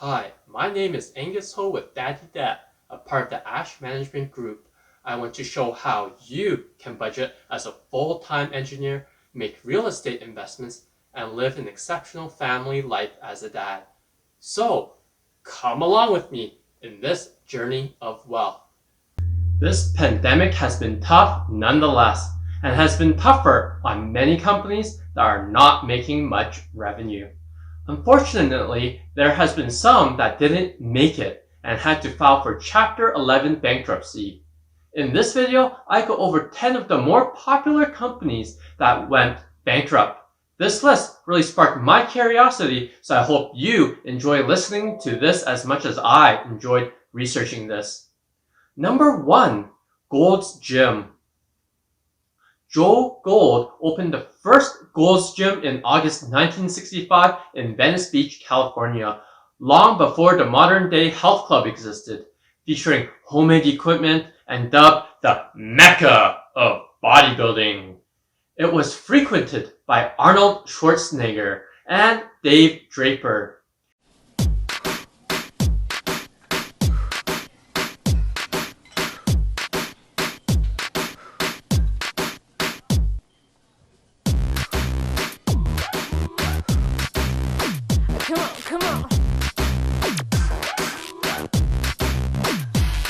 Hi, my name is Angus Ho with Daddy Dad, a part of the Ash Management Group. I want to show how you can budget as a full-time engineer, make real estate investments, and live an exceptional family life as a dad. So, come along with me in this journey of wealth. This pandemic has been tough nonetheless, and has been tougher on many companies that are not making much revenue. Unfortunately, there has been some that didn't make it and had to file for Chapter 11 bankruptcy. In this video, I go over 10 of the more popular companies that went bankrupt. This list really sparked my curiosity, so I hope you enjoy listening to this as much as I enjoyed researching this. Number 1. Gold's Gym. Joe Gold opened the first Gold's Gym in August 1965 in Venice Beach, California, long before the modern-day health club existed, featuring homemade equipment and dubbed the Mecca of bodybuilding. It was frequented by Arnold Schwarzenegger and Dave Draper. Come on.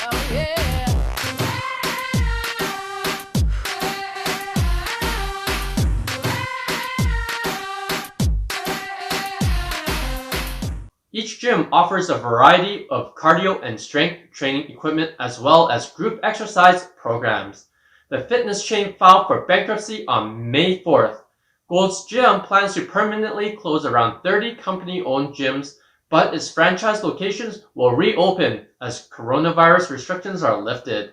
Oh yeah. Each gym offers a variety of cardio and strength training equipment as well as group exercise programs. The fitness chain filed for bankruptcy on May 4th. Gold's Gym plans to permanently close around 30 company-owned gyms, but its franchise locations will reopen as coronavirus restrictions are lifted.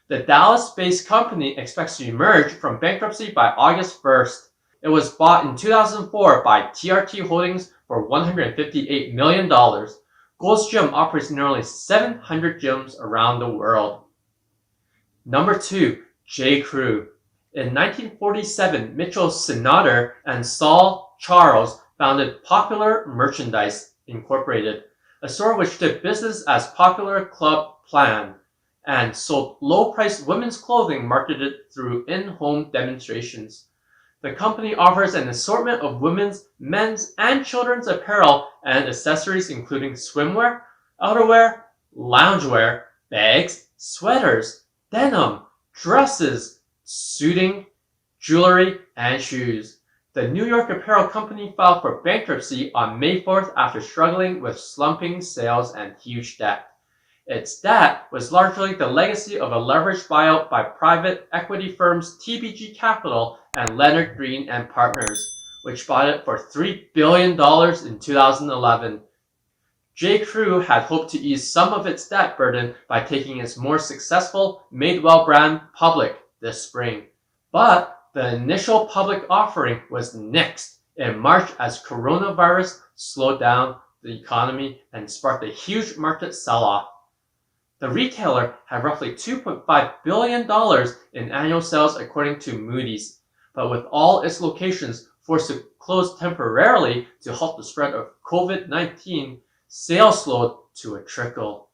The Dallas-based company expects to emerge from bankruptcy by August 1st. It was bought in 2004 by TRT Holdings for $158 million. Gold's Gym operates nearly 700 gyms around the world. Number 2. J. Crew. In 1947, Mitchell Sinader and Saul Charles founded Popular Merchandise Incorporated, a store which did business as Popular Club Plan and sold low-priced women's clothing marketed through in-home demonstrations. The company offers an assortment of women's, men's, and children's apparel and accessories including swimwear, outerwear, loungewear, bags, sweaters, denim, dresses, suiting, jewelry, and shoes. The New York apparel company filed for bankruptcy on May 4th after struggling with slumping sales and huge debt. Its debt was largely the legacy of a leveraged buyout by private equity firms TPG Capital and Leonard Green and Partners, which bought it for $3 billion in 2011. J. Crew had hoped to ease some of its debt burden by taking its more successful Madewell brand public this spring. But the initial public offering was nixed in March as coronavirus slowed down the economy and sparked a huge market sell-off. The retailer had roughly $2.5 billion in annual sales according to Moody's, but with all its locations forced to close temporarily to halt the spread of COVID-19, sales slowed to a trickle.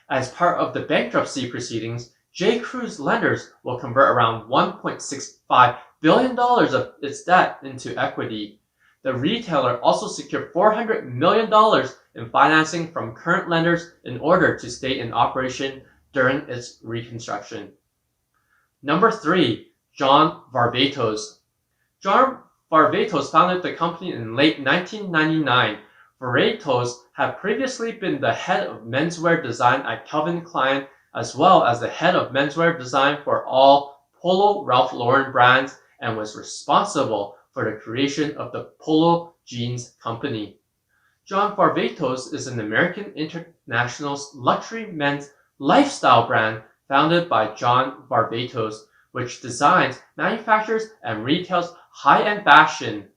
As part of the bankruptcy proceedings, J. Crew's lenders will convert around $1.65 billion of its debt into equity. The retailer also secured $400 million in financing from current lenders in order to stay in operation during its reconstruction. Number 3. John Varvatos. John Varvatos founded the company in late 1999. Varvatos had previously been the head of menswear design at Calvin Klein as well as the head of menswear design for all Polo Ralph Lauren brands and was responsible for the creation of the Polo Jeans Company. John Varvatos is an American international luxury men's lifestyle brand founded by John Varvatos, which designs, manufactures, and retails high-end fashion.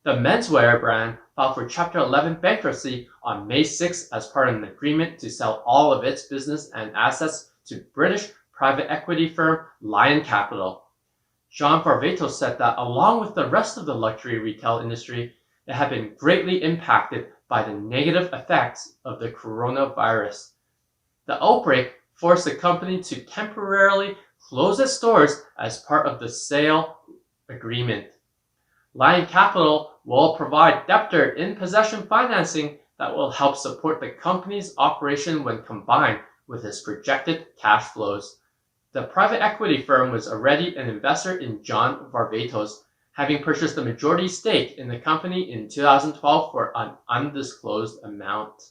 The menswear brand filed for Chapter 11 bankruptcy on May 6 as part of an agreement to sell all of its business and assets to British private equity firm Lion Capital. John Varvatos said that along with the rest of the luxury retail industry, it had been greatly impacted by the negative effects of the coronavirus. The outbreak forced the company to temporarily close its stores as part of the sale agreement. Lion Capital will provide debtor in possession financing that will help support the company's operation when combined with its projected cash flows. The private equity firm was already an investor in John Varvatos, having purchased a majority stake in the company in 2012 for an undisclosed amount.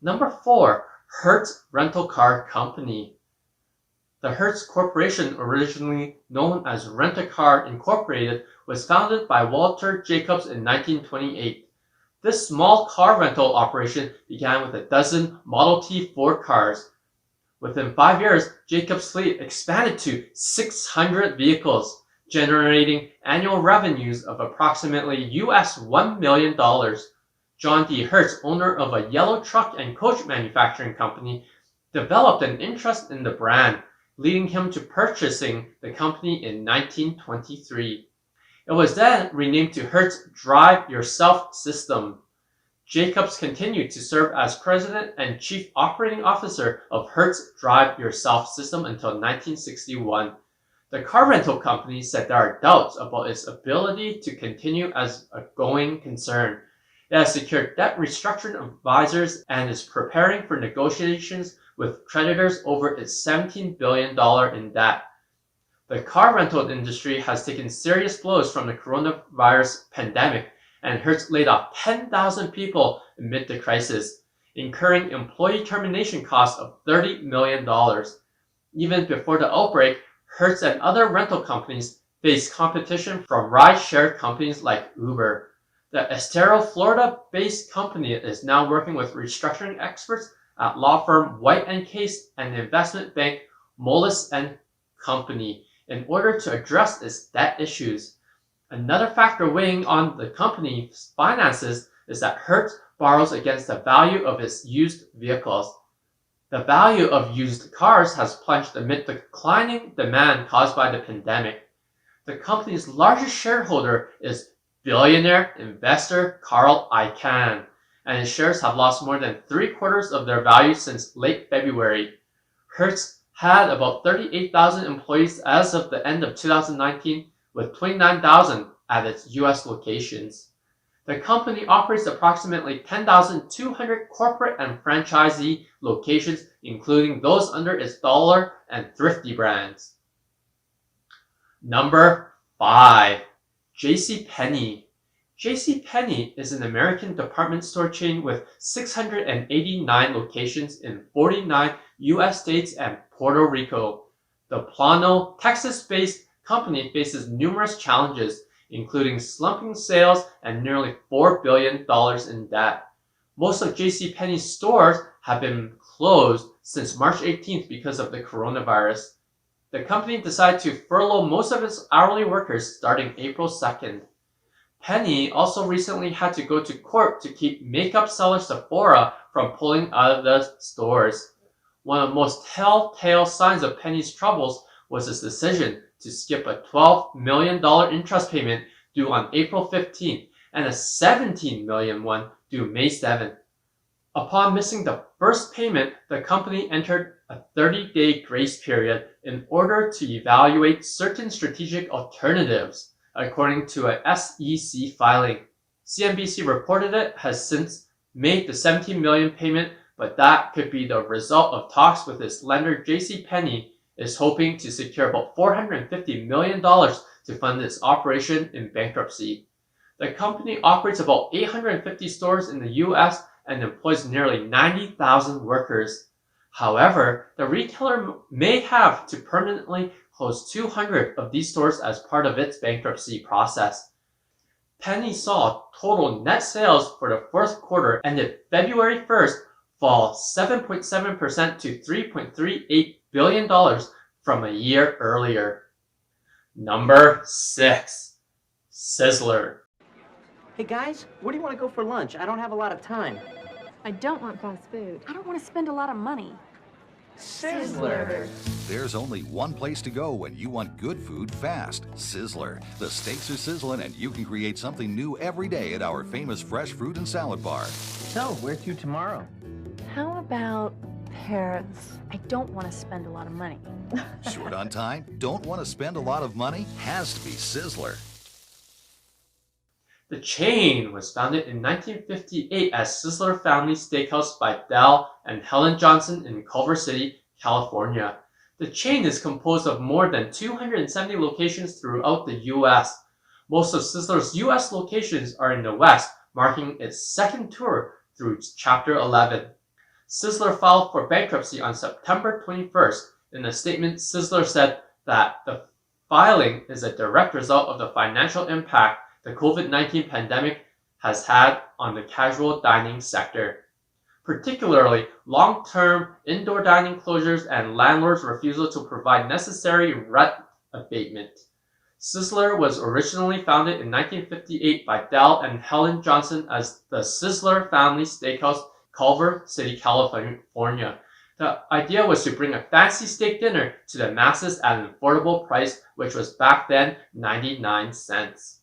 Number 4. Hertz Rental Car Company. The Hertz Corporation, originally known as Rent-A-Car Incorporated, was founded by Walter Jacobs in 1928. This small car rental operation began with a dozen Model T Ford cars. Within 5 years, Jacobs' fleet expanded to 600 vehicles, generating annual revenues of approximately US $1 million. John D. Hertz, owner of a yellow truck and coach manufacturing company, developed an interest in the brand, leading him to purchasing the company in 1923. It was then renamed to Hertz Drive Yourself System. Jacobs continued to serve as president and chief operating officer of Hertz Drive Yourself System until 1961. The car rental company said there are doubts about its ability to continue as a going concern. It has secured debt restructuring advisors and is preparing for negotiations with creditors over its $17 billion in debt. The car rental industry has taken serious blows from the coronavirus pandemic, and Hertz laid off 10,000 people amid the crisis, incurring employee termination costs of $30 million. Even before the outbreak, Hertz and other rental companies faced competition from ride-share companies like Uber. The Estero, Florida-based company is now working with restructuring experts at law firm White & Case and investment bank Moelis & Company in order to address its debt issues. Another factor weighing on the company's finances is that Hertz borrows against the value of its used vehicles. The value of used cars has plunged amid the declining demand caused by the pandemic. The company's largest shareholder is billionaire investor Carl Icahn, and his shares have lost more than 3/4 of their value since late February. Hertz had about 38,000 employees as of the end of 2019, with 29,000 at its U.S. locations. The company operates approximately 10,200 corporate and franchisee locations, including those under its Dollar and Thrifty brands. Number 5. JCPenney. JCPenney is an American department store chain with 689 locations in 49 U.S. states and Puerto Rico. The Plano, Texas-based company faces numerous challenges, including slumping sales and nearly $4 billion in debt. Most of JCPenney's stores have been closed since March 18th because of the coronavirus. The company decided to furlough most of its hourly workers starting April 2nd. Penny also recently had to go to court to keep makeup seller Sephora from pulling out of the stores. One of the most telltale signs of Penny's troubles was its decision to skip a $12 million interest payment due on April 15th and a $17 million one due May 7th. Upon missing the first payment, the company entered a 30-day grace period in order to evaluate certain strategic alternatives, according to a SEC filing. CNBC reported it has since made the $17 million payment, but that could be the result of talks with its lender. JCPenney is hoping to secure about $450 million to fund its operation in bankruptcy. The company operates about 850 stores in the U.S. and employs nearly 90,000 workers. However, the retailer may have to permanently close 200 of these stores as part of its bankruptcy process. Penny saw total net sales for the fourth quarter ended February 1st fall 7.7% to $3.38 billion from a year earlier. Number 6. Sizzler. Hey guys, where do you want to go for lunch? I don't have a lot of time. I don't want fast food. I don't want to spend a lot of money. Sizzler. There's only one place to go when you want good food fast. Sizzler. The steaks are sizzling and you can create something new every day at our famous fresh fruit and salad bar. So, where to tomorrow? How about Hertz? I don't want to spend a lot of money. Short on time? Don't want to spend a lot of money? Has to be Sizzler. The chain was founded in 1958 as Sizzler Family Steakhouse by Dell and Helen Johnson in Culver City, California. The chain is composed of more than 270 locations throughout the U.S. Most of Sizzler's U.S. locations are in the West, marking its second tour through Chapter 11. Sizzler filed for bankruptcy on September 21st. In a statement, Sizzler said that the filing is a direct result of the financial impact the COVID-19 pandemic has had on the casual dining sector, particularly long-term indoor dining closures and landlords' refusal to provide necessary rent abatement. Sizzler was originally founded in 1958 by Dell and Helen Johnson as the Sizzler Family Steakhouse, Culver City, California. The idea was to bring a fancy steak dinner to the masses at an affordable price, which was back then 99 cents.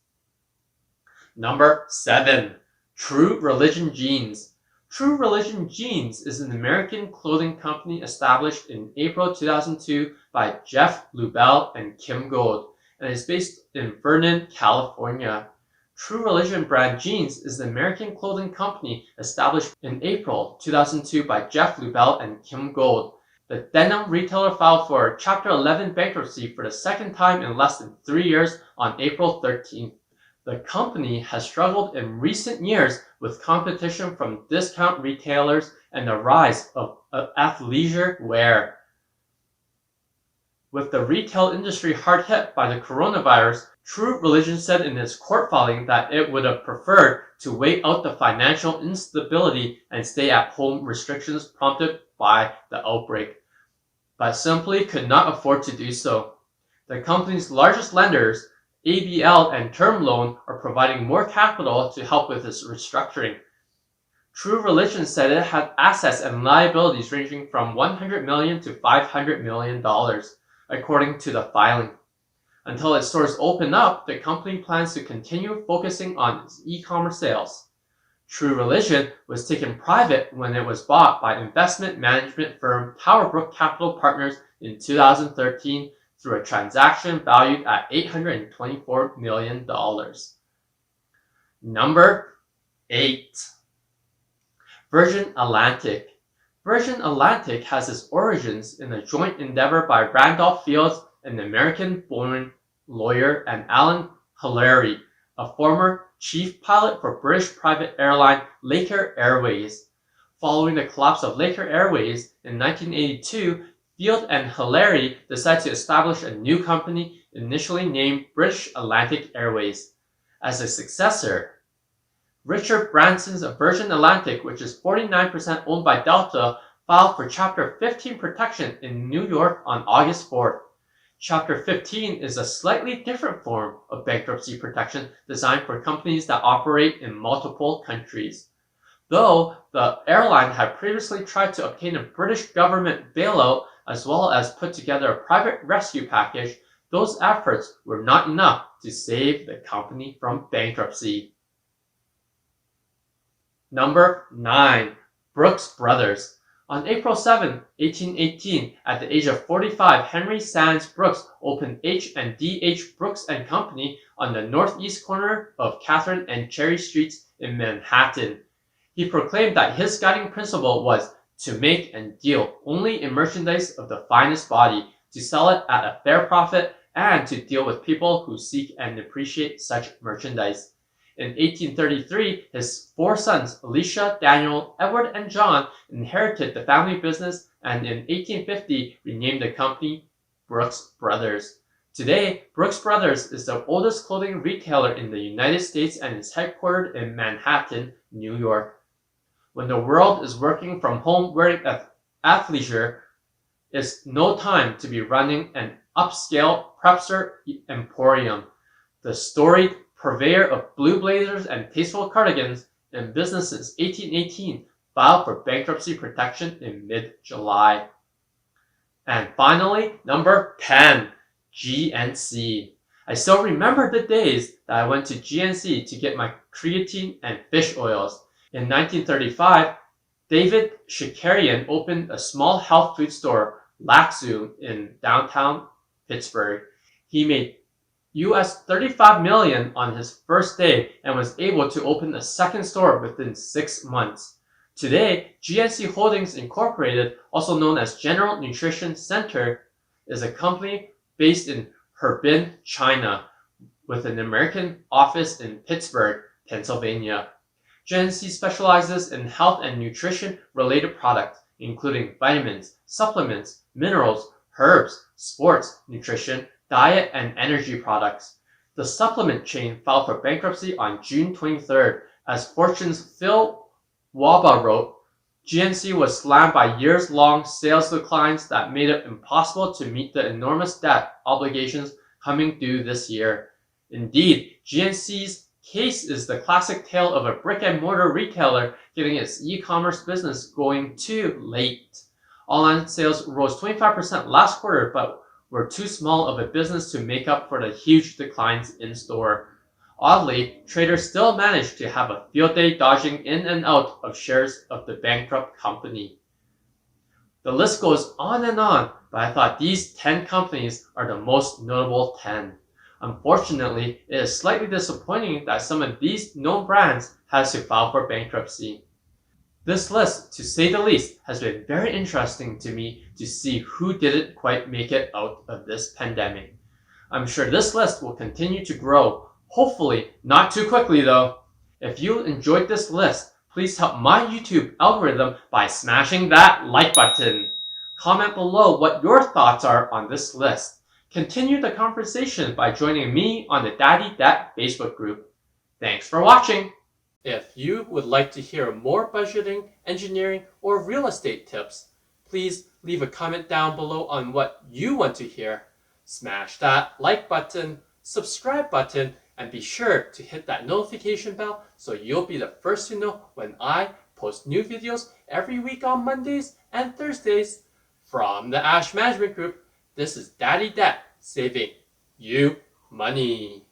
Number 7. True Religion Jeans. True Religion Jeans is an American clothing company established in April 2002 by Jeff Lubell and Kim Gold, and is based in Vernon, California. True Religion brand jeans is an American clothing company established in April 2002 by Jeff Lubell and Kim Gold. The denim retailer filed for Chapter 11 bankruptcy for the second time in less than 3 years on April 13th. The company has struggled in recent years with competition from discount retailers and the rise of athleisure wear. With the retail industry hard hit by the coronavirus, True Religion said in its court filing that it would have preferred to wait out the financial instability and stay-at-home restrictions prompted by the outbreak, but simply could not afford to do so. The company's largest lenders, ABL and Term Loan, are providing more capital to help with its restructuring. True Religion said it had assets and liabilities ranging from $100 million to $500 million, according to the filing. Until its stores open up, the company plans to continue focusing on its e-commerce sales. True Religion was taken private when it was bought by investment management firm Towerbrook Capital Partners in 2013 through a transaction valued at $824 million. Number 8. Virgin Atlantic. Virgin Atlantic has its origins in a joint endeavor by Randolph Fields, an American-born lawyer, and Alan Hillary, a former chief pilot for British private airline Laker Airways. Following the collapse of Laker Airways in 1982, Field and Hillary decided to establish a new company initially named British Atlantic Airways. As a successor, Richard Branson's Virgin Atlantic, which is 49% owned by Delta, filed for Chapter 15 protection in New York on August 4th. Chapter 15 is a slightly different form of bankruptcy protection designed for companies that operate in multiple countries. Though the airline had previously tried to obtain a British government bailout as well as put together a private rescue package, those efforts were not enough to save the company from bankruptcy. Number 9. Brooks Brothers. On April 7, 1818, at the age of 45, Henry Sands Brooks opened H&D Brooks & Company on the northeast corner of Catherine and Cherry Streets in Manhattan. He proclaimed that his guiding principle was to make and deal only in merchandise of the finest body, to sell it at a fair profit, and to deal with people who seek and appreciate such merchandise. In 1833, his 4 sons, Elisha, Daniel, Edward, and John, inherited the family business and in 1850 renamed the company Brooks Brothers. Today, Brooks Brothers is the oldest clothing retailer in the United States and is headquartered in Manhattan, New York. When the world is working from home wearing athleisure, it's no time to be running an upscale prepster emporium. The storied purveyor of blue blazers and tasteful cardigans, in business since 1818, filed for bankruptcy protection in mid-July. And finally, number 10, GNC. I still remember the days that I went to GNC to get my creatine and fish oils. In 1935, David Shakarian opened a small health food store, Laxum, in downtown Pittsburgh. He made US $35 million on his first day and was able to open a second store within 6 months. Today, GNC Holdings Incorporated, also known as General Nutrition Center, is a company based in Harbin, China, with an American office in Pittsburgh, Pennsylvania. GNC specializes in health and nutrition-related products, including vitamins, supplements, minerals, herbs, sports, nutrition, diet, and energy products. The supplement chain filed for bankruptcy on June 23rd. As Fortune's Phil Waba wrote, GNC was slammed by years-long sales declines that made it impossible to meet the enormous debt obligations coming due this year. Indeed, GNC's case is the classic tale of a brick-and-mortar retailer getting its e-commerce business going too late. Online sales rose 25% last quarter, but were too small of a business to make up for the huge declines in store. Oddly, traders still managed to have a field day dodging in and out of shares of the bankrupt company. The list goes on and on, but I thought these 10 companies are the most notable 10. Unfortunately, it is slightly disappointing that some of these known brands has to file for bankruptcy. This list, to say the least, has been very interesting to me to see who didn't quite make it out of this pandemic. I'm sure this list will continue to grow, hopefully not too quickly though. If you enjoyed this list, please help my YouTube algorithm by smashing that like button. Comment below what your thoughts are on this list. Continue the conversation by joining me on the Daddy Dat Facebook group. Thanks for watching! If you would like to hear more budgeting, engineering, or real estate tips, please leave a comment down below on what you want to hear. Smash that like button, subscribe button, and be sure to hit that notification bell so you'll be the first to know when I post new videos every week on Mondays and Thursdays. From the Ash Management Group, this is Daddy Dat saving you money.